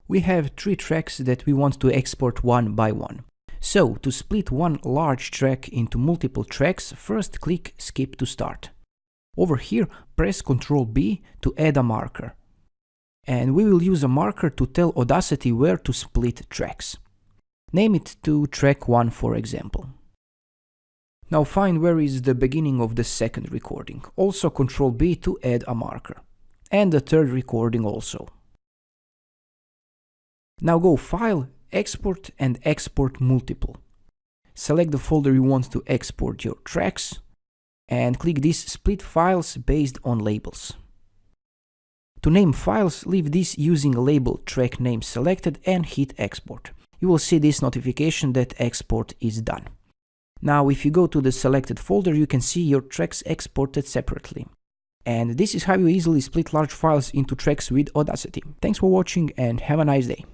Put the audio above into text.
We have 3 tracks that we want to export one by one. So, to split one large track into multiple tracks, first click Skip to start. Over here, press ctrl+b to add a marker. And we will use a marker to tell Audacity where to split tracks. Name it to track 1, for example. Now find where is the beginning of the second recording. Also ctrl+b to add a marker. And the third recording also. Now go File, Export and Export Multiple. Select the folder you want to export your tracks and click this Split Files based on labels. To name files, leave this using label track name selected and hit Export. You will see this notification that export is done. Now if you go to the selected folder, you can see your tracks exported separately. And this is how you easily split large files into tracks with Audacity. Thanks for watching and have a nice day.